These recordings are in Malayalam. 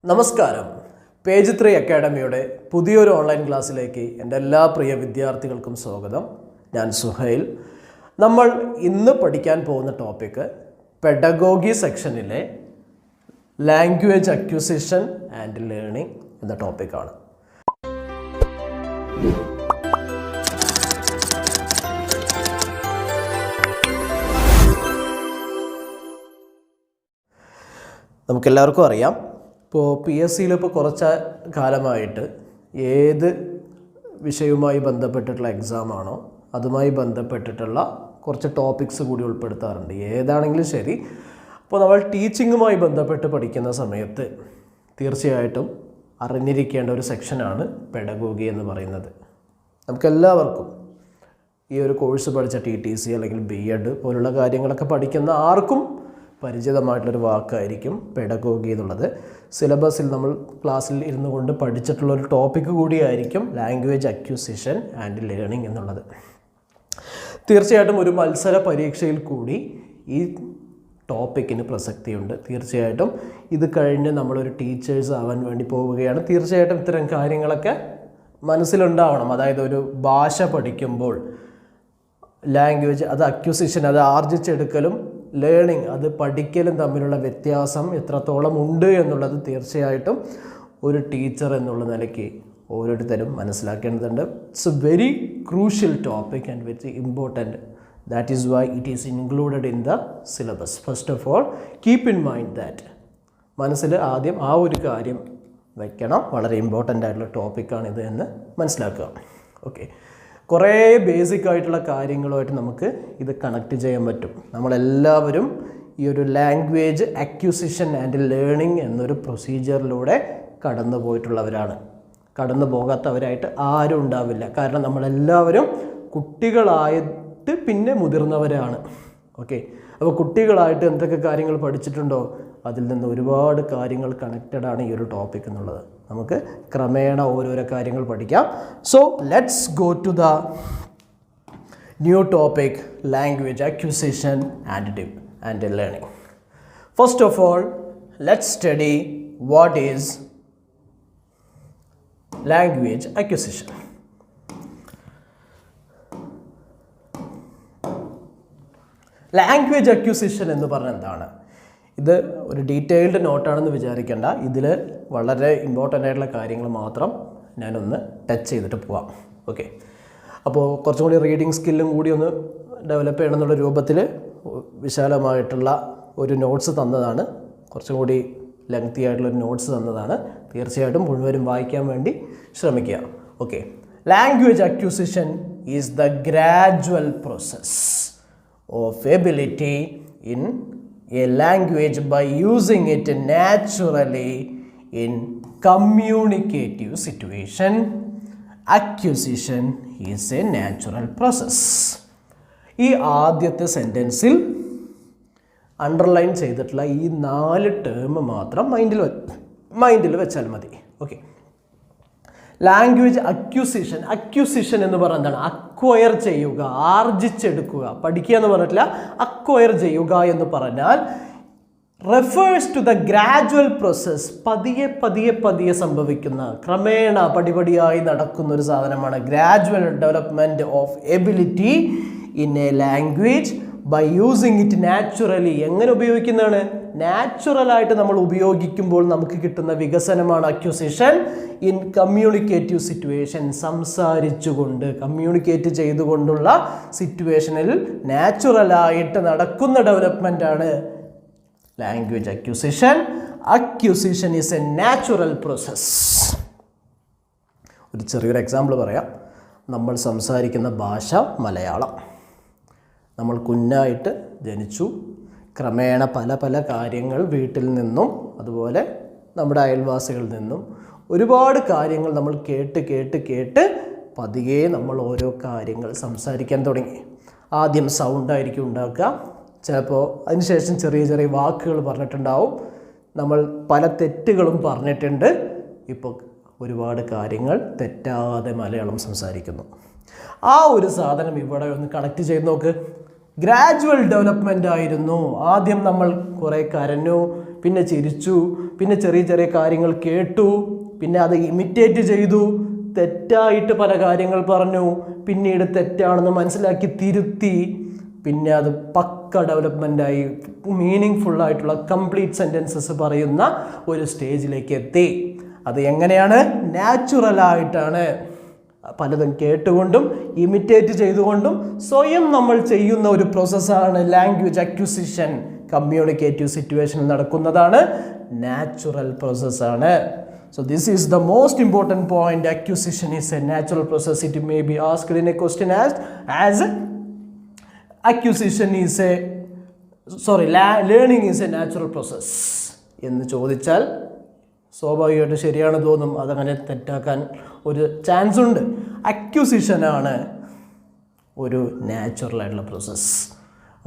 നമസ്കാരം. പേജ് 3 അക്കാഡമിയുടെ പുതിയൊരു ഓൺലൈൻ ക്ലാസ്സിലേക്ക് എൻ്റെ എല്ലാ പ്രിയ വിദ്യാർത്ഥികൾക്കും സ്വാഗതം. ഞാൻ സുഹൈൽ. നമ്മൾ ഇന്ന് പഠിക്കാൻ പോകുന്ന ടോപ്പിക്ക് പെഡഗോഗി സെക്ഷനിലെ ലാംഗ്വേജ് അക്വിസിഷൻ ആൻഡ് ലേണിംഗ് എന്ന ടോപ്പിക്കാണ്. നമുക്കെല്ലാവർക്കും അറിയാം, ഇപ്പോൾ PSCയിൽ ഇപ്പോൾ കുറച്ച് കാലമായിട്ട് ഏത് വിഷയവുമായി ബന്ധപ്പെട്ടിട്ടുള്ള എക്സാമാണോ അതുമായി ബന്ധപ്പെട്ടിട്ടുള്ള കുറച്ച് ടോപ്പിക്സ് കൂടി ഉൾപ്പെടുത്താറുണ്ട്. ഏതാണെങ്കിലും ശരി, അപ്പോൾ നമ്മൾ ടീച്ചിങ്ങുമായി ബന്ധപ്പെട്ട് പഠിക്കുന്ന സമയത്ത് തീർച്ചയായിട്ടും അറിഞ്ഞിരിക്കേണ്ട ഒരു സെക്ഷനാണ് പെഡഗോഗി എന്ന് പറയുന്നത്. നമുക്കെല്ലാവർക്കും ഈ ഒരു കോഴ്സ് പഠിച്ച TTC അല്ലെങ്കിൽ B.Ed പോലുള്ള കാര്യങ്ങളൊക്കെ പഠിക്കുന്ന ആർക്കും പരിചിതമായിട്ടുള്ളൊരു വാക്കായിരിക്കും പെഡഗോഗി എന്നുള്ളത്. സിലബസിൽ നമ്മൾ ക്ലാസ്സിൽ ഇരുന്നു കൊണ്ട് പഠിച്ചിട്ടുള്ളൊരു ടോപ്പിക്ക് കൂടിയായിരിക്കും ലാംഗ്വേജ് അക്വിസിഷൻ ആൻഡ് ലേണിംഗ് എന്നുള്ളത്. തീർച്ചയായിട്ടും ഒരു മത്സര പരീക്ഷയിൽ കൂടി ഈ ടോപ്പിക്കിന് പ്രസക്തിയുണ്ട്. തീർച്ചയായിട്ടും ഇത് കഴിഞ്ഞ് നമ്മളൊരു ടീച്ചേഴ്സ് ആവാൻ വേണ്ടി പോവുകയാണ്. തീർച്ചയായിട്ടും ഇത്തരം കാര്യങ്ങളൊക്കെ മനസ്സിലുണ്ടാവണം. അതായത് ഒരു ഭാഷ പഠിക്കുമ്പോൾ ലാംഗ്വേജ് അത് അക്വിസിഷൻ, അത് ആർജിച്ചെടുക്കലും ലേണിംഗ് അത് പഠിക്കലും തമ്മിലുള്ള വ്യത്യാസം എത്രത്തോളം ഉണ്ട് എന്നുള്ളത് തീർച്ചയായിട്ടും ഒരു ടീച്ചർ എന്നുള്ള നിലയ്ക്ക് ഓരോരുത്തരും മനസ്സിലാക്കേണ്ടതുണ്ട്. It's A very crucial topic and very important. That is Y it is included in the syllabus. First of all keep in mind that. മനസ്സിൽ ആദ്യം ആ ഒരു കാര്യം വയ്ക്കണം. വളരെ ഇമ്പോർട്ടൻ്റ് ആയിട്ടുള്ള ടോപ്പിക്കാണിത് എന്ന് മനസ്സിലാക്കുക. ഓക്കെ, കുറേ ബേസിക് ആയിട്ടുള്ള കാര്യങ്ങളുമായിട്ട് നമുക്ക് ഇത് കണക്ട് ചെയ്യാൻ പറ്റും. നമ്മളെല്ലാവരും ഈ ഒരു ലാംഗ്വേജ് അക്വിസിഷൻ ആൻഡ് ലേണിംഗ് എന്നൊരു പ്രൊസീജിയറിലൂടെ കടന്നു പോയിട്ടുള്ളവരാണ്. കടന്നു പോകാത്തവരായിട്ട് ആരും ഉണ്ടാവില്ല. കാരണം നമ്മളെല്ലാവരും കുട്ടികളായിട്ട് പിന്നെ മുതിർന്നവരാണ്. ഓക്കെ, അപ്പോൾ കുട്ടികളായിട്ട് എന്തൊക്കെ കാര്യങ്ങൾ പഠിച്ചിട്ടുണ്ടോ അതിൽ നിന്ന് ഒരുപാട് കാര്യങ്ങൾ കണക്റ്റഡ് ആണ് ഈ ഒരു ടോപ്പിക് എന്നുള്ളത്. നമുക്ക് ക്രമേണ ഓരോരോ കാര്യങ്ങൾ പഠിക്കാം. So let's go to the new topic language acquisition and learning. First of all let's study what is language acquisition. Language acquisition എന്ന് പറഞ്ഞാൽ എന്താണ്? ഇത് ഒരു ഡീറ്റെയിൽഡ് നോട്ടാണെന്ന് വിചാരിക്കേണ്ട. ഇതിൽ വളരെ ഇമ്പോർട്ടൻ്റ് ആയിട്ടുള്ള കാര്യങ്ങൾ മാത്രം ഞാനൊന്ന് ടച്ച് ചെയ്തിട്ട് പോവാം. ഓക്കെ, അപ്പോൾ കുറച്ചും കൂടി റീഡിങ് സ്കില്ലും കൂടി ഒന്ന് ഡെവലപ്പ് ചെയ്യണമെന്നുള്ള രൂപത്തിൽ വിശാലമായിട്ടുള്ള ഒരു നോട്ട്സ് തന്നതാണ്. കുറച്ചും കൂടി ലെങ്തി ആയിട്ടുള്ളൊരു നോട്ട്സ് തന്നതാണ്. തീർച്ചയായിട്ടും മുഴുവനും വായിക്കാൻ വേണ്ടി ശ്രമിക്കുക. Okay, language acquisition is the gradual process of ability in a language by using it naturally in communicative situation. Acquisition is a natural process. ഈ ആദ്യത്തെ സെൻറ്റൻസിൽ അണ്ടർലൈൻ ചെയ്തിട്ടുള്ള ഈ 4 ടേം മാത്രം മൈൻഡിൽ വെച്ചാൽ മതി. ഓക്കെ, ലാംഗ്വേജ് അക്വിസിഷൻ എന്ന് പറഞ്ഞാൽ എന്താണ്? അക്വയർ ചെയ്യുക, ആർജിച്ചെടുക്കുക. പഠിക്കുക എന്ന് പറഞ്ഞിട്ടില്ല, അക്വയർ ചെയ്യുക എന്ന് പറഞ്ഞാൽ refers to the gradual process. പതിയെ സംഭവിക്കുന്ന, ക്രമേണ പടിപടിയായി നടക്കുന്ന ഒരു സാധനമാണ് gradual development of ability in a language by using it naturally. എങ്ങനെ ഉപയോഗിക്കുന്നതാണ്? നാച്ചുറലായിട്ട് നമ്മൾ ഉപയോഗിക്കുമ്പോൾ നമുക്ക് കിട്ടുന്ന വികസനമാണ് അക്വിസിഷൻ ഇൻ കമ്മ്യൂണിക്കേറ്റീവ് സിറ്റുവേഷൻ. സംസാരിച്ചുകൊണ്ട്, കമ്മ്യൂണിക്കേറ്റ് ചെയ്തുകൊണ്ടുള്ള സിറ്റുവേഷനിൽ നാച്ചുറലായിട്ട് നടക്കുന്ന ഡെവലപ്മെൻ്റാണ് language acquisition. Acquisition is a natural process. ഒരു ചെറിയൊരു എക്സാമ്പിൾ പറയാം. നമ്മൾ സംസാരിക്കുന്ന ഭാഷ മലയാളം. നമ്മൾ കുഞ്ഞായിട്ട് ജനിച്ചു. ക്രമേണ പല കാര്യങ്ങൾ വീട്ടിൽ നിന്നും അതുപോലെ നമ്മുടെ അയൽവാസികളിൽ നിന്നും ഒരുപാട് കാര്യങ്ങൾ നമ്മൾ കേട്ട് പതിയെ നമ്മൾ ഓരോ കാര്യങ്ങൾ സംസാരിക്കാൻ തുടങ്ങി. ആദ്യം സൗണ്ടായിരിക്കും ഉണ്ടാക്കുക. ചിലപ്പോൾ അതിനുശേഷം ചെറിയ വാക്കുകൾ പറഞ്ഞിട്ടുണ്ടാവും. നമ്മൾ പല തെറ്റുകളും പറഞ്ഞിട്ടുണ്ട്. ഇപ്പോൾ ഒരുപാട് കാര്യങ്ങൾ തെറ്റാതെ മലയാളം സംസാരിക്കുന്നു. ആ ഒരു സാധനം ഇവിടെ ഒന്ന് കണക്ട് ചെയ്ത് നോക്ക്. ഗ്രാജുവൽ ഡെവലപ്മെൻ്റ് ആയിരുന്നു. ആദ്യം നമ്മൾ കുറേ കരഞ്ഞു, പിന്നെ ചിരിച്ചു, പിന്നെ ചെറിയ ചെറിയ കാര്യങ്ങൾ കേട്ടു, പിന്നെ അത് ഇമിറ്റേറ്റ് ചെയ്തു, തെറ്റായിട്ട് പല കാര്യങ്ങൾ പറഞ്ഞു, പിന്നീട് തെറ്റാണെന്ന് മനസ്സിലാക്കി തിരുത്തി, പിന്നെ അത് പക്ക ഡെവലപ്മെൻ്റായി മീനിങ് ഫുള്ളായിട്ടുള്ള കംപ്ലീറ്റ് സെൻറ്റൻസസ് പറയുന്ന ഒരു സ്റ്റേജിലേക്ക് എത്തി. അത് എങ്ങനെയാണ്? നാച്ചുറലായിട്ടാണ്. പലതും കേട്ടുകൊണ്ടും ഇമിറ്റേറ്റ് ചെയ്തുകൊണ്ടും സ്വയം നമ്മൾ ചെയ്യുന്ന ഒരു പ്രോസസ്സാണ് ലാംഗ്വേജ് അക്വിസിഷൻ. കമ്മ്യൂണിക്കേറ്റീവ് സിറ്റുവേഷനിൽ നടക്കുന്നതാണ്, നാച്ചുറൽ പ്രോസസ്സാണ്. So this is the most important point. Acquisition is a natural process. It may be asked in a question as acquisition is a learning is a natural process എന്ന് ചോദിച്ചാൽ സ്വാഭാവികമായിട്ട് ശരിയാണ് തോന്നും, അതങ്ങനെ തെറ്റാക്കാൻ ഒരു ചാൻസ് ഉണ്ട്. അക്വിസിഷനാണ് ഒരു നാച്ചുറൽ ആയിട്ടുള്ള പ്രോസസ്സ്.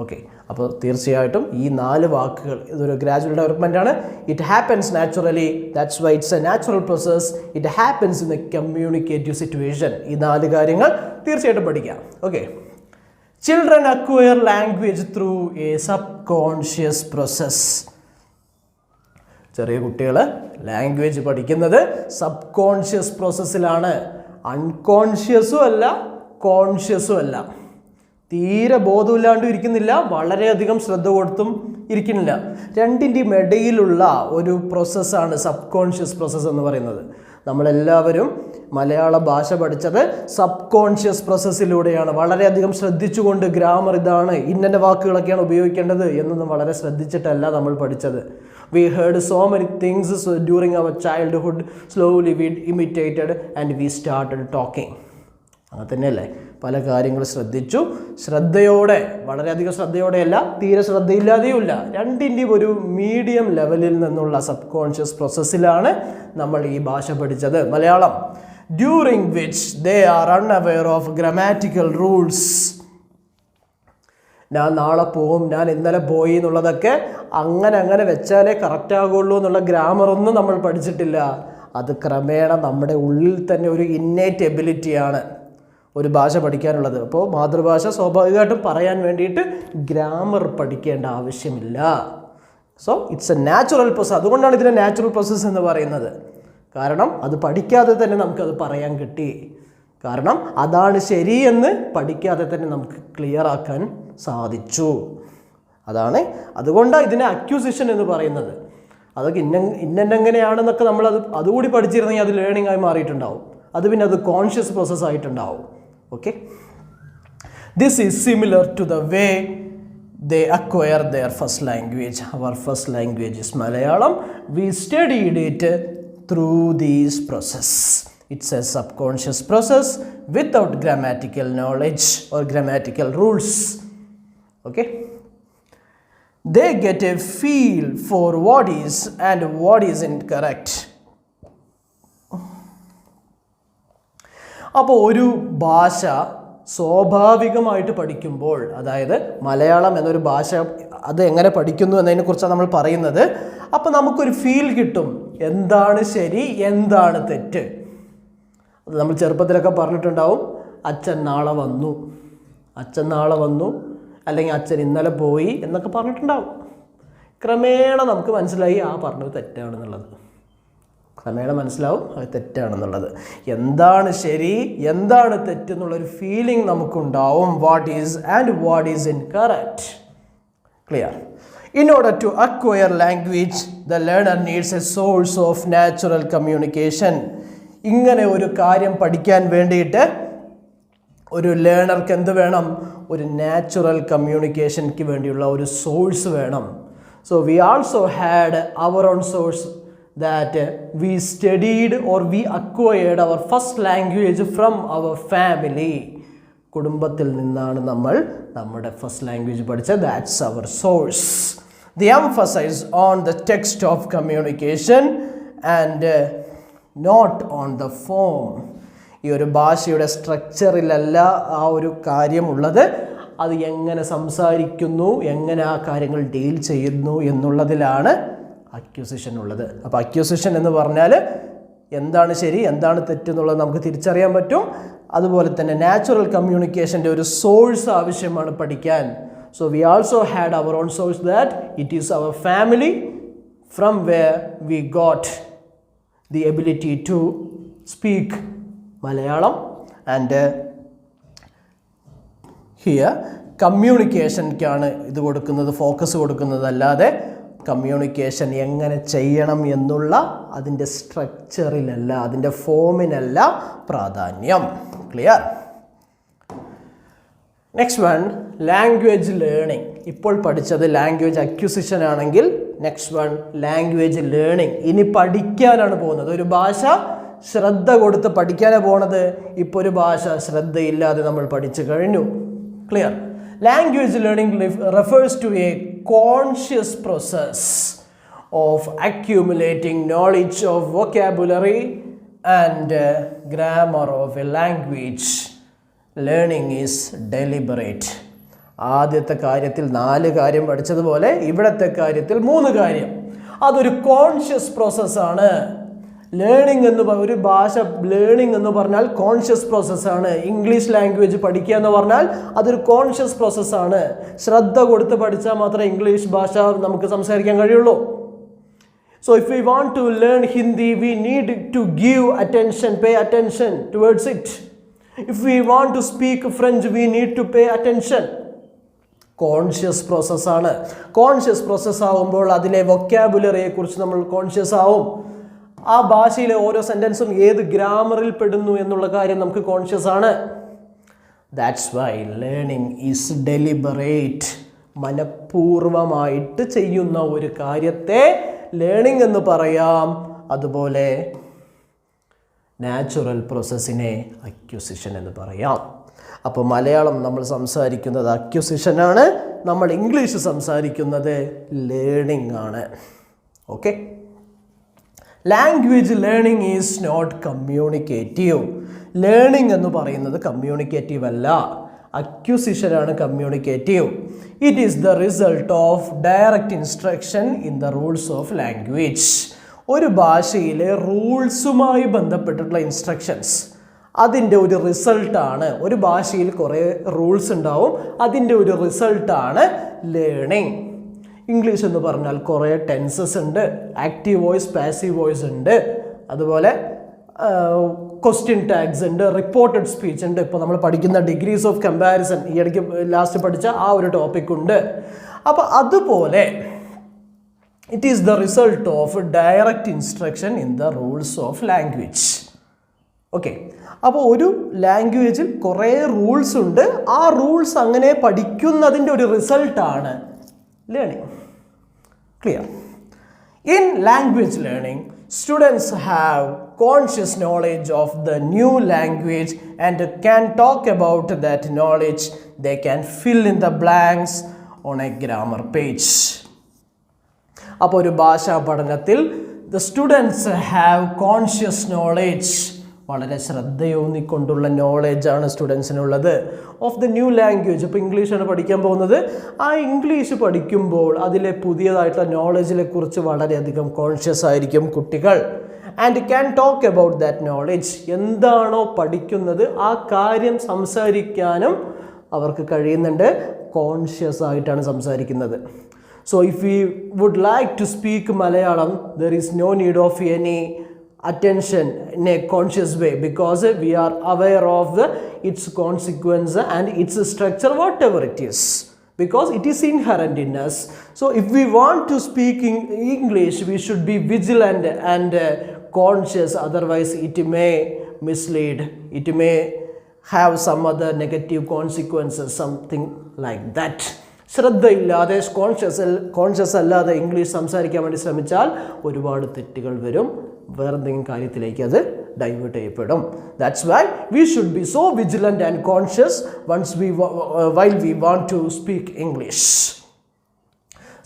ഓക്കെ, അപ്പോൾ തീർച്ചയായിട്ടും ഈ 4 വാക്കുകൾ ഇതൊരു ഗ്രാജുവൽ ഡെവലപ്മെൻ്റ് ആണ്. It happens naturally, that's why it's A natural process. It happens in A communicative situation. ഈ 4 കാര്യങ്ങൾ തീർച്ചയായിട്ടും പഠിക്കാം. Okay, children acquire language through A sub conscious process. ചെറിയ കുട്ടികൾ ലാംഗ്വേജ് പഠിക്കുന്നത് സബ് കോൺഷ്യസ് പ്രോസസ്സിലാണ്. അൺകോൺഷ്യസും അല്ല, കോൺഷ്യസും അല്ല. തീരെ ബോധമില്ലാണ്ടും ഇരിക്കുന്നില്ല, വളരെയധികം ശ്രദ്ധ കൊടുത്തും ഇരിക്കുന്നില്ല. രണ്ടിൻ്റെയും ഇടയിലുള്ള ഒരു പ്രോസസ്സാണ് സബ് കോൺഷ്യസ് പ്രോസസ്സ് എന്ന് പറയുന്നത്. നമ്മളെല്ലാവരും മലയാള ഭാഷ പഠിച്ചത് സബ് കോൺഷ്യസ് പ്രോസസ്സിലൂടെയാണ്. വളരെയധികം ശ്രദ്ധിച്ചുകൊണ്ട് ഗ്രാമർ ഇതാണ്, ഇന്ന വാക്കുകളൊക്കെയാണ് ഉപയോഗിക്കേണ്ടത് എന്നൊന്നും വളരെ ശ്രദ്ധിച്ചിട്ടല്ല നമ്മൾ പഠിച്ചത്. We heard so many things during our childhood. Slowly we imitated and we started talking. അങ്ങനെ തന്നെയല്ലേ, പല കാര്യങ്ങൾ ശ്രദ്ധിച്ചു, ശ്രദ്ധയോടെ, വളരെയധികം ശ്രദ്ധയോടെയല്ല, തീരെ ശ്രദ്ധയില്ലാതെയുമില്ല, രണ്ടിൻ്റെയും ഒരു മീഡിയം ലെവലിൽ നിന്നുള്ള സബ് കോൺഷ്യസ് പ്രോസസ്സിലാണ് നമ്മൾ ഈ ഭാഷ പഠിച്ചത്, Malayalam. During which they are unaware of grammatical rules. ഞാൻ നാളെ പോവും, ഞാൻ ഇന്നലെ പോയി എന്നുള്ളതൊക്കെ അങ്ങനെ വെച്ചാലേ കറക്റ്റ് ആകുള്ളൂ എന്നുള്ള ഗ്രാമറൊന്നും നമ്മൾ പഠിച്ചിട്ടില്ല. അത് ക്രമേണ നമ്മുടെ ഉള്ളിൽ തന്നെ ഒരു ഇന്നേറ്റ് എബിലിറ്റിയാണ് ഒരു ഭാഷ പഠിക്കാനുള്ളത്. അപ്പോൾ മാതൃഭാഷ സ്വാഭാവികമായിട്ടും പറയാൻ വേണ്ടിയിട്ട് ഗ്രാമർ പഠിക്കേണ്ട ആവശ്യമില്ല. So it's A natural process. അതുകൊണ്ടാണ് ഇതിനെ നാച്ചുറൽ പ്രോസസ്സ് എന്ന് പറയുന്നത്. കാരണം അത് പഠിക്കാതെ തന്നെ നമുക്കത് പറയാൻ കിട്ടി. കാരണം അതാണ് ശരിയെന്ന് പഠിക്കാതെ തന്നെ നമുക്ക് ക്ലിയർ ആക്കാൻ സാധിച്ചു. അതുകൊണ്ടാണ് ഇതിനെ അക്വിസിഷൻ എന്ന് പറയുന്നത്. അതൊക്കെ ഇന്നെങ്ങനെയാണെന്നൊക്കെ നമ്മൾ അതുകൂടി പഠിച്ചിരുന്നെങ്കിൽ അത് ലേണിംഗ് ആയി മാറിയിട്ടുണ്ടാവും. പിന്നെ അത് കോൺഷ്യസ് പ്രോസസ് ആയിട്ടുണ്ടാവും. Okay, this is similar to the way they acquire their first language. Our first language is Malayalam. We studied it through this process. It's a subconscious process without grammatical knowledge or grammatical rules. Okay, they get a feel for what is and what isn't correct. അപ്പോൾ ഒരു ഭാഷ സ്വാഭാവികമായിട്ട് പഠിക്കുമ്പോൾ, അതായത് മലയാളം എന്നൊരു ഭാഷ അത് എങ്ങനെ പഠിക്കുന്നു എന്നതിനെക്കുറിച്ചാണ് നമ്മൾ പറയുന്നത്. അപ്പോൾ നമുക്കൊരു ഫീൽ കിട്ടും, എന്താണ് ശരി എന്താണ് തെറ്റ്. അത് നമ്മൾ ചെറുപ്പത്തിലൊക്കെ പറഞ്ഞിട്ടുണ്ടാവും, അച്ഛൻ നാളെ വന്നു, അല്ലെങ്കിൽ അച്ഛൻ ഇന്നലെ പോയി എന്നൊക്കെ പറഞ്ഞിട്ടുണ്ടാവും. ക്രമേണ നമുക്ക് മനസ്സിലായി ആ പറഞ്ഞത് തെറ്റാണെന്നുള്ളത്. അത് തെറ്റാണെന്നുള്ളത്. എന്താണ് ശരി എന്താണ് തെറ്റെന്നുള്ളൊരു ഫീലിംഗ് നമുക്കുണ്ടാവും. What is and what is incorrect. Clear? In order to acquire language, the learner needs a source of natural communication. ഇങ്ങനെ ഒരു കാര്യം പഠിക്കാൻ വേണ്ടിയിട്ട് ഒരു ലേണർക്ക് എന്ത് വേണം? ഒരു നാച്ചുറൽ കമ്മ്യൂണിക്കേഷൻക്ക് വേണ്ടിയുള്ള ഒരു സോഴ്സ് വേണം. So we also had our own source that we studied or we acquired our first language from our family. കുടുംബത്തിൽ നിന്നാണ് നമ്മൾ നമ്മുടെ ഫസ്റ്റ് ലാംഗ്വേജ് പഠിച്ചത്. That's our source. The emphasis on the text of communication and not on the form. ഈ ഒരു ഭാഷയുടെ സ്ട്രക്ചറിലല്ല ആ ഒരു കാര്യമുള്ളത്, അത് എങ്ങനെ സംസാരിക്കുന്നു, എങ്ങനെ ആ കാര്യങ്ങൾ ഡീൽ ചെയ്യുന്നു എന്നുള്ളതിലാണ് അക്വിസിഷൻ ഉള്ളത്. അപ്പോൾ അക്വിസിഷൻ എന്ന് പറഞ്ഞാൽ എന്താണ് ശരി എന്താണ് തെറ്റെന്നുള്ളത് നമുക്ക് തിരിച്ചറിയാൻ പറ്റും. അതുപോലെ തന്നെ നാച്ചുറൽ കമ്മ്യൂണിക്കേഷൻ്റെ ഒരു സോഴ്സ് ആവശ്യമാണ് പഠിക്കാൻ. So we also had our own source that it is our from where we got the ability to speak Malayalam. And here കമ്മ്യൂണിക്കേഷൻക്കാണ് ഇത് കൊടുക്കുന്നത്, ഫോക്കസ് കൊടുക്കുന്നത്. അല്ലാതെ കമ്മ്യൂണിക്കേഷൻ എങ്ങനെ ചെയ്യണം എന്നുള്ള അതിൻ്റെ സ്ട്രക്ചറിലല്ല, അതിൻ്റെ ഫോമിനല്ല പ്രാധാന്യം. Clear? Next one, language learning. ഇപ്പോൾ പഠിച്ചത് ലാംഗ്വേജ് അക്വിസിഷൻ ആണെങ്കിൽ നെക്സ്റ്റ് വൺ ലാംഗ്വേജ് ലേണിംഗ്. ഇനി പഠിക്കാനാണ് പോകുന്നത്. ഒരു ഭാഷ ശ്രദ്ധ കൊടുത്ത് പഠിക്കാനാണ് പോകുന്നത്. ഇപ്പോൾ ഒരു ഭാഷ ശ്രദ്ധയില്ലാതെ നമ്മൾ പഠിച്ചു കഴിഞ്ഞു. Clear? Language learning refers to a conscious process of accumulating knowledge of vocabulary and grammar of a language. Learning is deliberate. ആദ്യത്തെ കാര്യത്തിൽ 4 കാര്യം പഠിച്ചതുപോലെ ഇവിടത്തെ കാര്യത്തിൽ 3 കാര്യം. അതൊരു കോൺഷ്യസ് പ്രോസസ്സാണ്. ലേണിംഗ് എന്ന് ഒരു ഭാഷ ലേണിംഗ് എന്ന് പറഞ്ഞാൽ കോൺഷ്യസ് പ്രോസസ്സാണ്. ഇംഗ്ലീഷ് ലാംഗ്വേജ് പഠിക്കുക എന്ന് പറഞ്ഞാൽ അതൊരു കോൺഷ്യസ് പ്രോസസ്സാണ്. ശ്രദ്ധ കൊടുത്ത് പഠിച്ചാൽ മാത്രമേ ഇംഗ്ലീഷ് ഭാഷ നമുക്ക് സംസാരിക്കാൻ കഴിയുള്ളൂ. So if we want to learn Hindi, we need to give attention, pay attention towards it. If we want to speak French, we need to pay attention. Conscious പ്രോസസ്സാണ്. കോൺഷ്യസ് പ്രോസസ്സ് ആകുമ്പോൾ അതിലെ വൊക്കാബുലറിയെ കുറിച്ച് നമ്മൾ കോൺഷ്യസ് ആവും. ആ ഭാഷയിലെ ഓരോ സെൻറ്റൻസും ഏത് ഗ്രാമറിൽ പെടുന്നു എന്നുള്ള കാര്യം നമുക്ക് കോൺഷ്യസ് ആണ്. That's why learning is deliberate. മനഃപൂർവമായിട്ട് ചെയ്യുന്ന ഒരു കാര്യത്തെ ലേണിംഗ് എന്ന് പറയാം. അതുപോലെ നാച്ചുറൽ പ്രോസസ്സിനെ അക്വിസിഷൻ എന്ന് പറയാം. അപ്പോൾ മലയാളം നമ്മൾ സംസാരിക്കുന്നത് അക്വിസിഷനാണ്, നമ്മൾ ഇംഗ്ലീഷ് സംസാരിക്കുന്നത് ലേണിംഗ് ആണ്. Okay? Language learning is not communicative. Learning എന്ന് പറയുന്നത് കമ്മ്യൂണിക്കേറ്റീവ് അല്ല, അക്വിസിഷനാണ് communicative. It is the result of direct instruction in the rules of language. ഒരു ഭാഷയിലെ റൂൾസുമായി ബന്ധപ്പെട്ടിട്ടുള്ള ഇൻസ്ട്രക്ഷൻസ്, അതിൻ്റെ ഒരു റിസൾട്ടാണ്. ഒരു ഭാഷയിൽ കുറേ റൂൾസ് ഉണ്ടാവും, അതിൻ്റെ ഒരു റിസൾട്ടാണ് ലേണിംഗ്. ഇംഗ്ലീഷ് എന്ന് പറഞ്ഞാൽ കുറേ ടെൻസസ് ഉണ്ട്, ആക്റ്റീവ് വോയിസ്, പാസീവ് വോയിസ് ഉണ്ട്, അതുപോലെ ക്വസ്റ്റ്യൻ ടാഗ്സ് ഉണ്ട്, റിപ്പോർട്ടഡ് സ്പീച്ച് ഉണ്ട്. ഇപ്പോൾ നമ്മൾ പഠിക്കുന്ന ഡിഗ്രീസ് ഓഫ് കമ്പാരിസൺ, ഈ ഇടയ്ക്ക് ലാസ്റ്റ് പഠിച്ച ആ ഒരു ടോപ്പിക് ഉണ്ട്. അപ്പോൾ അതുപോലെ it is the result of direct instruction in the rules of language. Okay? അപ്പോൾ ഒരു ലാംഗ്വേജിൽ കുറേ റൂൾസ് ഉണ്ട്, ആ റൂൾസ് അങ്ങനെ പഠിക്കുന്നതിൻ്റെ ഒരു റിസൾട്ടാണ് learning. Clear? In language learning, students have conscious knowledge of the new language and can talk about that knowledge. They can fill in the blanks on a grammar page. അപ്പോൾ ഒരു ഭാഷാ പഠനത്തിൽ the students have conscious knowledge, വളരെ ശ്രദ്ധയൂന്നിക്കൊണ്ടുള്ള നോളേജാണ് സ്റ്റുഡൻസിനുള്ളത് ഓഫ് ദ ന്യൂ ലാംഗ്വേജ്. ഇപ്പോൾ ഇംഗ്ലീഷാണ് പഠിക്കാൻ പോകുന്നത്. ആ ഇംഗ്ലീഷ് പഠിക്കുമ്പോൾ അതിലെ പുതിയതായിട്ടുള്ള നോളജിനെ കുറിച്ച് വളരെയധികം കോൺഷ്യസ് ആയിരിക്കും കുട്ടികൾ. And can talk about that knowledge. എന്താണോ പഠിക്കുന്നത് ആ കാര്യം സംസാരിക്കാനും അവർക്ക് കഴിയുന്നുണ്ട്. കോൺഷ്യസ് ആയിട്ടാണ് സംസാരിക്കുന്നത്. So if we would like to speak Malayalam, there is no need of any attention in a conscious way, because we are aware of its consequence and its structure, whatever it is, because it is inherent in us. So if we want to speak in English, we should be vigilant and conscious, otherwise it may mislead, it may have some other negative consequences, something like that. ശ്രദ്ധയില്ലാതെ കോൺഷ്യസ് അല്ലാതെ ഇംഗ്ലീഷ് സംസാരിക്കാൻ വേണ്ടി ശ്രമിച്ചാൽ ഒരുപാട് തെറ്റുകൾ വരും, വേറെന്തെങ്കിലും കാര്യത്തിലേക്ക് അത് ഡൈവേർട്ട് ചെയ്യപ്പെടും. That's why we should be so vigilant and conscious while we want to speak English.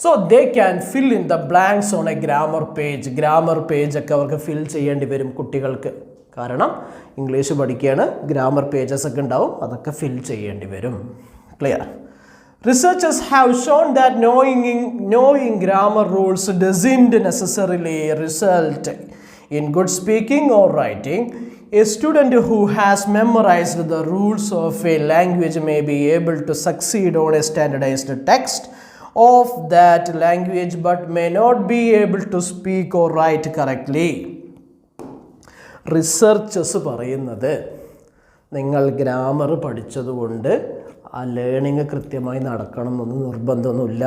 So they can fill in the blanks on a grammar page. Grammar page ഒക്കെ അവർക്ക് ഫിൽ ചെയ്യേണ്ടി വരും കുട്ടികൾക്ക്. കാരണം ഇംഗ്ലീഷ് പഠിക്കുകയാണ്, ഗ്രാമർ പേജസ് ഒക്കെ ഉണ്ടാവും, അതൊക്കെ ഫിൽ ചെയ്യേണ്ടി വരും. Clear? Researchers have shown that knowing grammar rules doesn't necessarily result in good speaking or writing. A student who has memorized the rules of a language may be able to succeed on a standardized text of that language but may not be able to speak or write correctly. Researchers പറയുന്നത് നിങ്ങൾ ഗ്രാമർ പഠിച്ചതുകൊണ്ട് ആ ലേണിങ് കൃത്യമായി നടക്കണം എന്നൊന്നും നിർബന്ധമൊന്നുമില്ല.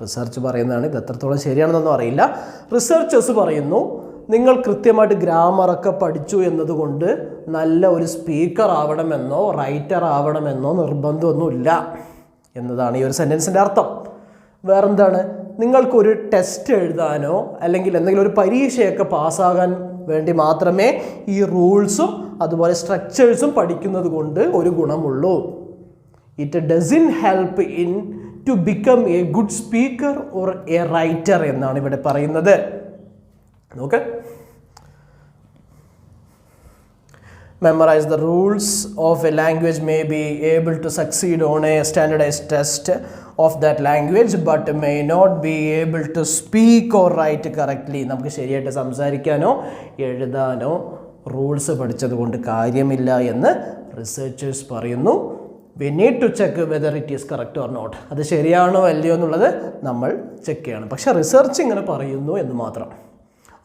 റിസർച്ച് പറയുന്നതാണ്, ഇത് എത്രത്തോളം ശരിയാണെന്നൊന്നും അറിയില്ല. റിസർച്ചേഴ്സ് പറയുന്നു നിങ്ങൾ കൃത്യമായിട്ട് ഗ്രാമറൊക്കെ പഠിച്ചു എന്നതുകൊണ്ട് നല്ല ഒരു സ്പീക്കർ ആവണമെന്നോ റൈറ്റർ ആവണമെന്നോ നിർബന്ധമൊന്നുമില്ല എന്നതാണ് ഈ ഒരു സെൻറ്റൻസിൻ്റെ അർത്ഥം. വേറെന്താണ്, നിങ്ങൾക്കൊരു ടെസ്റ്റ് എഴുതാനോ അല്ലെങ്കിൽ എന്തെങ്കിലും ഒരു പരീക്ഷയൊക്കെ പാസ്സാകാൻ വേണ്ടി മാത്രമേ ഈ റൂൾസും അതുപോലെ സ്ട്രക്ചേഴ്സും പഠിക്കുന്നത് കൊണ്ട് ഒരു ഗുണമുള്ളൂ. It doesn't help in to become a good speaker or a writer എന്നാണ് ഇവിടെ പറയുന്നത്. നോക്ക്, memorize the rules of a language, may be able to succeed on a standardized test of that language but may not be able to speak or write correctly. നമുക്ക് ശരിയായിട്ട് സംസാരിക്കാനോ എഴുതാനോ റൂൾസ് പഠിച്ചത് കൊണ്ട് കാര്യമില്ല എന്ന് റിസർച്ചേഴ്സ് പറയുന്നു. we need to check whether it is correct or not. അത് ശരിയാണോ അല്ലയോ എന്നുള്ളത് നമ്മൾ ചെക്ക് ചെയ്യണം. പക്ഷേ റിസർച്ച് ഇങ്ങനെ പറയുന്നു എന്ന് മാത്രം.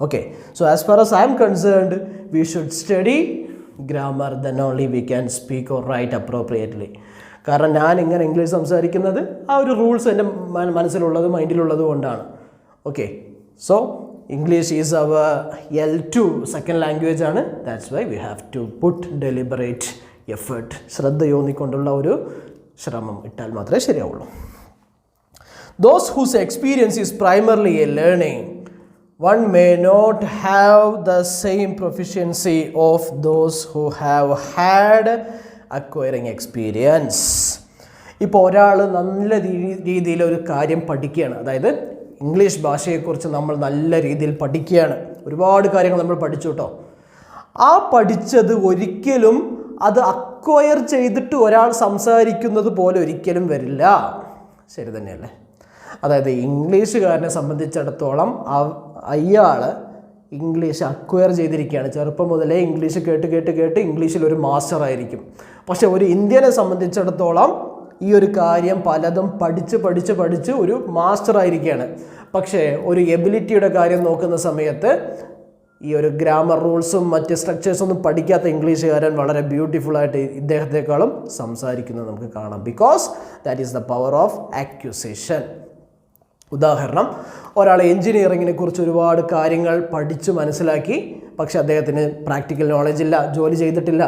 Okay, so as far as I am concerned, we should study grammar, then only we can speak or write appropriately. കാരണം ഞാൻ ഇങ്ങനെ ഇംഗ്ലീഷ് സംസാരിക്കുന്നത് ആ ഒരു റൂൾസ് എൻ്റെ മനസ്സിലുള്ളത് മൈൻഡിലുള്ളത് കൊണ്ടാണ്. Okay, so English is our L2 second language ആണ്. That's why we have to put deliberate effort. ശ്രദ്ധയോന്നിക്കൊണ്ടുള്ള ഒരു ശ്രമം ഇട്ടാൽ മാത്രമേ ശരിയാവുള്ളൂ. Those whose experience is primarily a learning, one may not have the same proficiency of those who have had acquiring experience. ഇപ്പോൾ ഒരാൾ നല്ല രീതിയിൽ ഒരു കാര്യം പഠിക്കുകയാണ്, അതായത് ഇംഗ്ലീഷ് ഭാഷയെക്കുറിച്ച് നമ്മൾ നല്ല രീതിയിൽ പഠിക്കുകയാണ്, ഒരുപാട് കാര്യങ്ങൾ നമ്മൾ പഠിച്ചു കേട്ടോ. ആ പഠിച്ചത് ഒരിക്കലും അത് അക്വയർ ചെയ്തിട്ട് ഒരാൾ സംസാരിക്കുന്നത് പോലെ ഒരിക്കലും വരില്ല. ശരി തന്നെയല്ലേ? അതായത് ഇംഗ്ലീഷുകാരനെ സംബന്ധിച്ചിടത്തോളം അയാൾ ഇംഗ്ലീഷ് അക്വയർ ചെയ്തിരിക്കുകയാണ്. ചെറുപ്പം മുതലേ ഇംഗ്ലീഷ് കേട്ട് കേട്ട് കേട്ട് ഇംഗ്ലീഷിൽ ഒരു മാസ്റ്റർ ആയിരിക്കും. പക്ഷെ ഒരു ഇന്ത്യനെ സംബന്ധിച്ചിടത്തോളം ഈ ഒരു കാര്യം പലതും പഠിച്ച് പഠിച്ച് പഠിച്ച് ഒരു മാസ്റ്റർ ആയിരിക്കുകയാണ്. പക്ഷേ ഒരു എബിലിറ്റിയുടെ കാര്യം നോക്കുന്ന സമയത്ത് ഈ ഒരു ഗ്രാമർ റൂൾസും മറ്റ് സ്ട്രക്ചേഴ്സൊന്നും പഠിക്കാത്ത ഇംഗ്ലീഷുകാരൻ വളരെ ബ്യൂട്ടിഫുള്ളായിട്ട് ഇദ്ദേഹത്തെക്കാളും സംസാരിക്കുന്നത് നമുക്ക് കാണാം. Because that is the power of accusation. ഉദാഹരണം, ഒരാൾ എൻജിനീയറിങ്ങിനെ കുറിച്ച് ഒരുപാട് കാര്യങ്ങൾ പഠിച്ചു മനസ്സിലാക്കി, പക്ഷെ അദ്ദേഹത്തിന് പ്രാക്ടിക്കൽ നോളജ് ഇല്ല, ജോലി ചെയ്തിട്ടില്ല.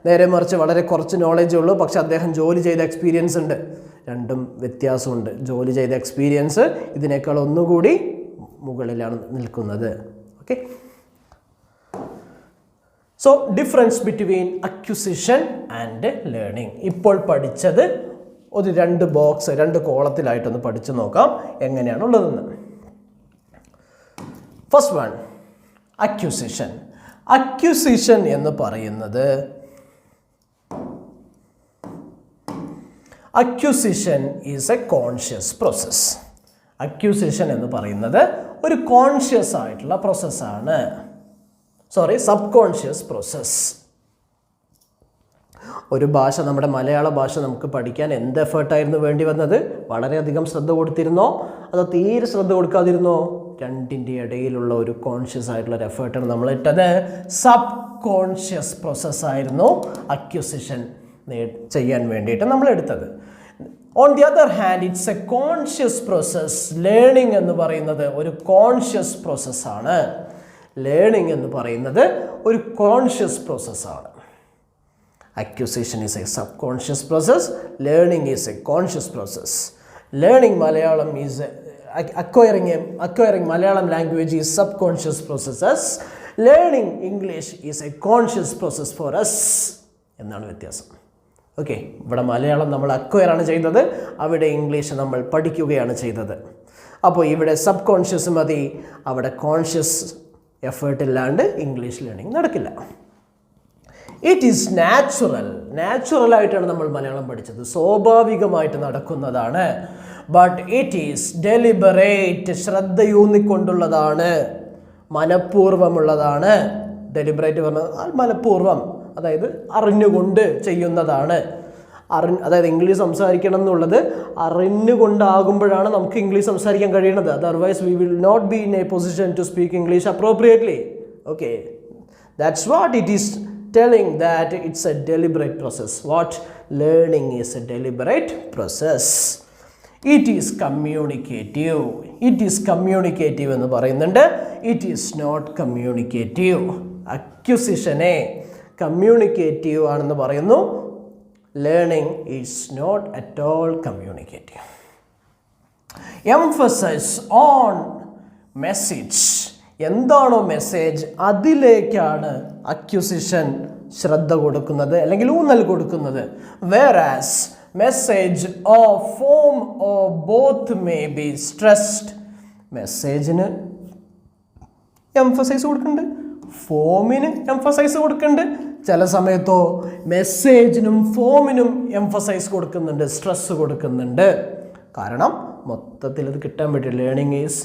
നേരെ മറിച്ച് വളരെ കുറച്ച് നോളജേ ഉള്ളൂ, പക്ഷെ അദ്ദേഹം ജോലി ചെയ്ത എക്സ്പീരിയൻസ് ഉണ്ട്. രണ്ടും വ്യത്യാസമുണ്ട്. ജോലി ചെയ്ത എക്സ്പീരിയൻസ് ഇതിനേക്കാൾ ഒന്നുകൂടി മുകളിലാണ് നിൽക്കുന്നത്. Okay, so difference between acquisition and learning. ഇപ്പോൾ പഠിച്ചത് ഒരു രണ്ട് കോളത്തിലായിട്ടൊന്ന് പഠിച്ചു നോക്കാം എങ്ങനെയാണുള്ളതെന്ന്. First one, acquisition. അക്യൂസിഷൻ എന്ന് പറയുന്നത് acquisition is a conscious process. Acquisition എന്ന് പറയുന്നത് ഒരു കോൺഷ്യസ് ആയിട്ടുള്ള പ്രോസസ്സാണ്. Subconscious process. ഒരു ഭാഷ, നമ്മുടെ മലയാള ഭാഷ നമുക്ക് പഠിക്കാൻ എന്ത് എഫേർട്ടായിരുന്നു വേണ്ടി വന്നത്? വളരെയധികം ശ്രദ്ധ കൊടുത്തിരുന്നോ അതോ തീരെ ശ്രദ്ധ കൊടുക്കാതിരുന്നോ? രണ്ടിൻ്റെ ഇടയിലുള്ള ഒരു കോൺഷ്യസ് ആയിട്ടുള്ള ഒരു എഫേർട്ടാണ് നമ്മൾ ഇട്ടത്. സബ് കോൺഷ്യസ് പ്രോസസ്സായിരുന്നു അക്യൂസിഷൻ ചെയ്യാൻ വേണ്ടിയിട്ട് നമ്മൾ എടുത്തത്. On the other hand it's A conscious process. Learning എന്ന് പറയുന്നത് ഒരു കോൺഷ്യസ് പ്രോസസ്സാണ്. ലേണിംഗ് എന്ന് പറയുന്നത് ഒരു കോൺഷ്യസ് പ്രോസസ്സാണ്. Acquisition is a subconscious process. Learning is a conscious process. Learning Malayalam is acquiring Malayalam language is subconscious processes. Learning English is a conscious process for us. എന്നാണ് വ്യത്യാസം. ഓക്കെ, ഇവിടെ മലയാളം നമ്മൾ അക്വയർ ആണ് ചെയ്തത്, അവിടെ ഇംഗ്ലീഷ് നമ്മൾ പഠിക്കുകയാണ് ചെയ്തത്. അപ്പോൾ ഇവിടെ സബ് കോൺഷ്യസ് മതി, അവിടെ കോൺഷ്യസ് എഫേർട്ട് ഇല്ലാണ്ട് ഇംഗ്ലീഷ് ലേണിംഗ് നടക്കില്ല. ഇറ്റ് ഈസ് നാച്ചുറലായിട്ടാണ് നമ്മൾ മലയാളം പഠിച്ചത്, സ്വാഭാവികമായിട്ട് നടക്കുന്നതാണ്. ബട്ട് ഇറ്റ് ഈസ് ഡെലിബറേറ്റ്, ശ്രദ്ധയൂന്നിക്കൊണ്ടുള്ളതാണ്, മനഃപൂർവ്വമുള്ളതാണ്. ഡെലിബറേറ്റ് പറഞ്ഞാൽ മനഃപൂർവ്വം, അതായത് അറിഞ്ഞുകൊണ്ട് ചെയ്യുന്നതാണ്. അതായത് ഇംഗ്ലീഷ് സംസാരിക്കണം എന്നുള്ളത് അറിഞ്ഞുകൊണ്ടാകുമ്പോഴാണ് നമുക്ക് ഇംഗ്ലീഷ് സംസാരിക്കാൻ കഴിയുന്നത്. Otherwise we will not be in a position to speak English appropriately. Okay, that's what it is telling that it's a deliberate process. What? Learning is a deliberate process. It is communicative. It is communicative എന്ന് പറയുന്നുണ്ട്. It is not communicative. Acquisition communicative ആണെന്ന് പറയുന്നു. Learning is not at all communicative. Emphasis on message. എന്താണോ മെസ്സേജ് അതിലേക്കാണ് അക്വിസിഷൻ ശ്രദ്ധ കൊടുക്കുന്നത് അല്ലെങ്കിൽ ഊന്നൽ കൊടുക്കുന്നത്. whereas message or form or both may be stressed. മെസ്സേജിന് എംഫസൈസ് കൊടുക്കുന്നുണ്ട്, ഫോമിന് എംഫസൈസ് കൊടുക്കുന്നുണ്ട്, ചില സമയത്തോ മെസ്സേജിനും ഫോമിനും എംഫസൈസ് കൊടുക്കുന്നുണ്ട്, സ്ട്രെസ് കൊടുക്കുന്നുണ്ട്. കാരണം മൊത്തത്തിൽ ഇത് കിട്ടാൻ വേണ്ടി learning is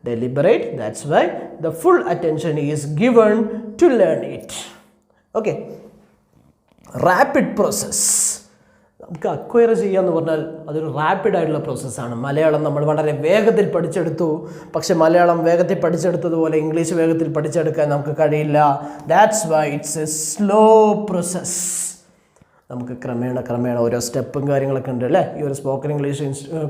deliberate. That's why the full attention is given to learn it. Okay, rapid process. നമുക്ക് അക്വയർ ചെയ്യാന്ന് പറഞ്ഞാൽ അതൊരു റാപ്പിഡ് ആയിട്ടുള്ള പ്രോസസ്സാണ്. മലയാളം നമ്മൾ വളരെ വേഗത്തിൽ പഠിച്ചെടുത്തു, പക്ഷെ മലയാളം വേഗത്തിൽ പഠിച്ചെടുത്തതുപോലെ ഇംഗ്ലീഷ് വേഗത്തിൽ പഠിച്ചെടുക്കാൻ നമുക്ക് കഴിയില്ല. That's why it's a slow process. നമുക്ക് ക്രമേണ ഓരോ സ്റ്റെപ്പും കാര്യങ്ങളൊക്കെ ഉണ്ട് അല്ലേ. ഈ ഒരു സ്പോക്കൺ ഇംഗ്ലീഷ്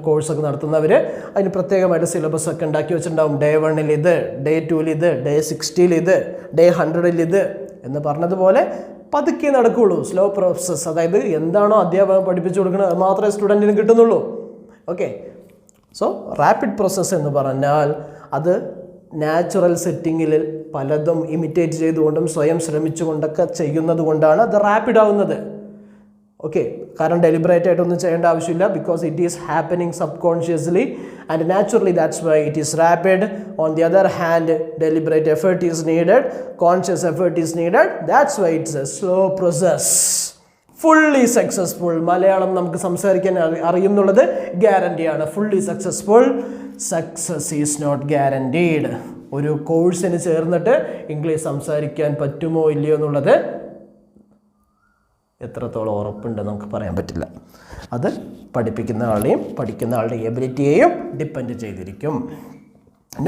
കോഴ്സൊക്കെ നടത്തുന്നവർ അതിന് പ്രത്യേകമായിട്ട് സിലബസ് ഒക്കെ ഉണ്ടാക്കി വെച്ചിട്ടുണ്ടാവും. ഡേ 1 ഇത്, ഡേ 2 ഇത്, ഡേ 60 ഇത്, ഡേ 100 ഇത് എന്ന് പറഞ്ഞതുപോലെ പതുക്കെ നടക്കുകയുള്ളൂ. സ്ലോ പ്രോസസ്, അതായത് എന്താണോ അധ്യാപകൻ പഠിപ്പിച്ചു കൊടുക്കുന്നത് അത് മാത്രമേ സ്റ്റുഡൻറ്റിന് കിട്ടുന്നുള്ളൂ. ഓക്കെ, സോ റാപ്പിഡ് പ്രോസസ്സ് എന്ന് പറഞ്ഞാൽ അത് നാച്ചുറൽ സെറ്റിങ്ങിൽ പലതും ഇമിറ്റേറ്റ് ചെയ്തുകൊണ്ടും സ്വയം ശ്രമിച്ചുകൊണ്ടൊക്കെ ചെയ്യുന്നത് കൊണ്ടാണ് അത് റാപ്പിഡ് ആവുന്നത്. ഓക്കെ, കാരണം ഡെലിബറേറ്റ് ആയിട്ടൊന്നും ചെയ്യേണ്ട ആവശ്യമില്ല. Because it is happening subconsciously and naturally. That's why it is rapid. On the other hand deliberate effort is needed, conscious effort is needed. That's why it's a slow process. Fully successful. Malayalam നമുക്ക് സംസാരിക്കാൻ അറിയുന്നുള്ളത് ഗ്യാരണ്ടിയാണ്. Fully successful. Success is not guaranteed. ഒരു കോഴ്സിന് ചേർന്നിട്ട് ഇംഗ്ലീഷ് സംസാരിക്കാൻ പറ്റുമോ ഇല്ലയോ എന്നുള്ളത് എത്രത്തോളം ഉറപ്പുണ്ടെന്ന് നമുക്ക് പറയാൻ പറ്റില്ല. അത് പഠിപ്പിക്കുന്ന ആളുടെയും പഠിക്കുന്ന ആളുടെയും എബിലിറ്റിയെയും ഡിപ്പെൻഡ് ചെയ്തിരിക്കും.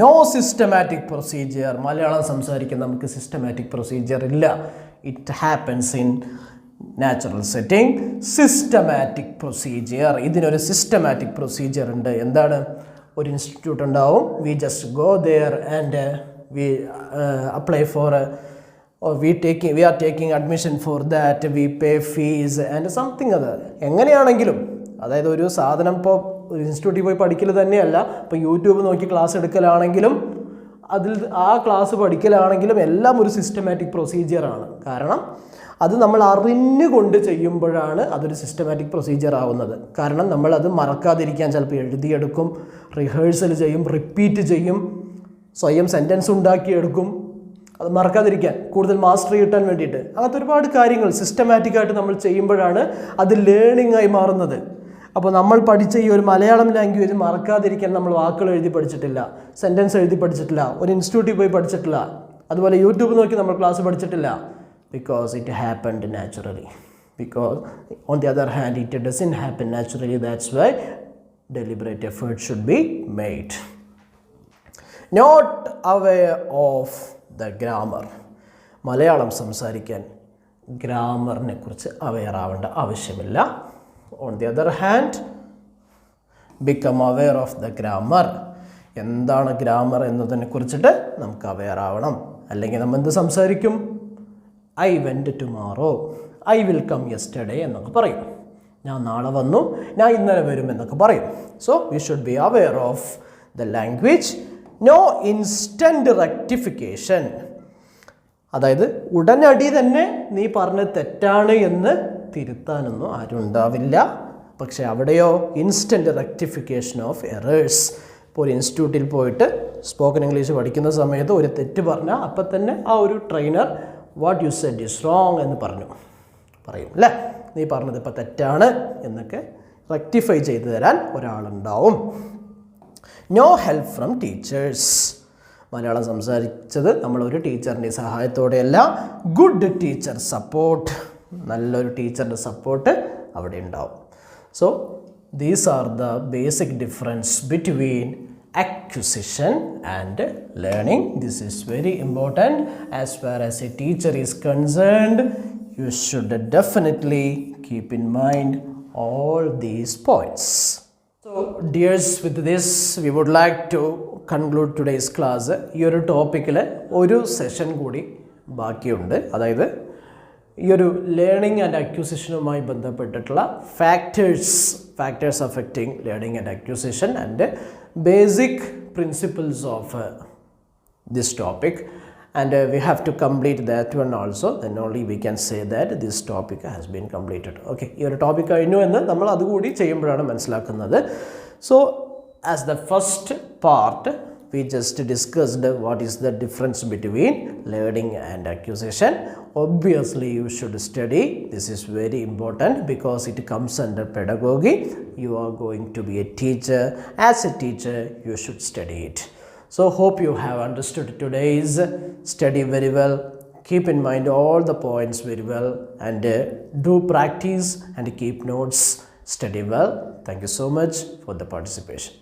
No systematic procedure. മലയാളം സംസാരിക്കാൻ നമുക്ക് സിസ്റ്റമാറ്റിക് പ്രൊസീജിയർ ഇല്ല. It happens in natural setting. Systematic procedure, ഇതിനൊരു സിസ്റ്റമാറ്റിക് പ്രൊസീജിയർ ഉണ്ട്. എന്താണ്? ഒരു ഇൻസ്റ്റിറ്റ്യൂട്ട് ഉണ്ടാവും. We just go there and we apply for we are taking admission for that, we pay fees and something other. എങ്ങനെയാണെങ്കിലും, അതായത് ഒരു സാധനം ഇപ്പോൾ ഒരു ഇൻസ്റ്റിറ്റ്യൂട്ടിൽ പോയി പഠിക്കൽ തന്നെയല്ല, ഇപ്പോൾ യൂട്യൂബ് നോക്കി ക്ലാസ് എടുക്കലാണെങ്കിലും അതിൽ ആ ക്ലാസ് പഠിക്കലാണെങ്കിലും എല്ലാം ഒരു സിസ്റ്റമാറ്റിക് പ്രൊസീജിയറാണ്. കാരണം അത് നമ്മൾ അറിഞ്ഞുകൊണ്ട് ചെയ്യുമ്പോഴാണ് അതൊരു സിസ്റ്റമാറ്റിക് പ്രൊസീജിയർ ആവുന്നത്. കാരണം നമ്മളത് മറക്കാതിരിക്കാൻ ചിലപ്പോൾ എഴുതിയെടുക്കും, റിഹേഴ്സൽ ചെയ്യും, റിപ്പീറ്റ് ചെയ്യും, സ്വയം സെൻറ്റൻസ് ഉണ്ടാക്കിയെടുക്കും, അത് മറക്കാതിരിക്കാൻ, കൂടുതൽ മാസ്റ്ററി കിട്ടാൻ വേണ്ടിയിട്ട്. അങ്ങനത്തെ ഒരുപാട് കാര്യങ്ങൾ സിസ്റ്റമാറ്റിക്കായിട്ട് നമ്മൾ ചെയ്യുമ്പോഴാണ് അത് ലേണിംഗ് ആയി മാറുന്നത്. അപ്പോൾ നമ്മൾ പഠിച്ച ഈ ഒരു മലയാളം ലാംഗ്വേജ് മറക്കാതിരിക്കാൻ നമ്മൾ വാക്കുകൾ എഴുതി പഠിച്ചിട്ടില്ല, സെൻറ്റൻസ് എഴുതി പഠിച്ചിട്ടില്ല, ഒരു ഇൻസ്റ്റിറ്റ്യൂട്ടിൽ പോയി പഠിച്ചിട്ടില്ല, അതുപോലെ യൂട്യൂബ് നോക്കി നമ്മൾ ക്ലാസ് പഠിച്ചിട്ടില്ല. Because it happened naturally. Because on the other hand it doesn't happen naturally. That's why deliberate effort should be made. Not aware of the grammar. Malayalam സംസാരിക്കാൻ ഗ്രാമറിനെ കുറിച്ച് അവെയർ ആവേണ്ട ആവശ്യമില്ല. On the other hand become aware of the grammar. എന്താണ് ഗ്രാമർ എന്നതിനെ കുറിച്ചിട്ട് നമുക്ക് അവെയർ ആവണം. അല്ലെങ്കിൽ നമ്മൾ എന്ത് സംസാരിക്കും? I went tomorrow, I will come yesterday എന്നൊക്കെ പറയും. ഞാൻ നാളെ വന്നു, ഞാൻ ഇന്നലെ വരും എന്നൊക്കെ പറയും. So we should be aware of the language. No instant rectification. അതായത് ഉടനടി തന്നെ നീ പറഞ്ഞത് തെറ്റാണ് എന്ന് തിരുത്താനൊന്നും ആരും ഉണ്ടാവില്ല. പക്ഷേ അവിടെയോ ഇൻസ്റ്റൻറ്റ് റെക്ടിഫിക്കേഷൻ ഓഫ് എറേഴ്സ്. ഇപ്പോൾ ഒരു ഇൻസ്റ്റിറ്റ്യൂട്ടിൽ പോയിട്ട് സ്പോക്കൺ ഇംഗ്ലീഷ് പഠിക്കുന്ന സമയത്ത് ഒരു തെറ്റ് പറഞ്ഞാൽ അപ്പം തന്നെ ആ ഒരു trainer what you said is wrong എന്ന് പറയും അല്ലേ, നീ പറഞ്ഞത് ഇപ്പം തെറ്റാണ് എന്നൊക്കെ റെക്ടിഫൈ ചെയ്തു തരാൻ ഒരാളുണ്ടാവും. No help from teachers. Malayalam സംസാരിച്ചത് നമ്മളൊരു ടീച്ചറിൻ്റെ സഹായത്തോടെയല്ല. Good teacher support. നല്ലൊരു ടീച്ചറിൻ്റെ സപ്പോർട്ട് അവിടെ ഉണ്ടാവും. So these are the basic difference between acquisition and learning. This is very important as far as a teacher is concerned. You should definitely keep in mind all these points. So dears, with this we would like to conclude today's class. ഈ ഒരു ടോപ്പിക്കിൽ ഒരു സെഷൻ കൂടി ബാക്കിയുണ്ട്. അതായത് ഈ ഒരു ലേണിംഗ് ആൻഡ് അക്യൂസിഷനുമായി ബന്ധപ്പെട്ടിട്ടുള്ള factors affecting learning and acquisition and basic principles of this topic. And we have to complete that one also, then only we can say that this topic has been completed. Okay, ഈ ഒരു ടോപ്പിക് കഴിഞ്ഞു എന്ന് നമ്മൾ അതുകൂടി ചെയ്യുമ്പോഴാണ് മനസ്സിലാക്കുന്നത്. So as the first part we just discussed what is the difference between learning and acquisition. Obviously you should study. This is very important because it comes under pedagogy. You are going to be a teacher. As a teacher you should study it. So hope you have understood today's study very well. Keep in mind all the points very well and do practice and keep notes. Study well. Thank you so much for the participation.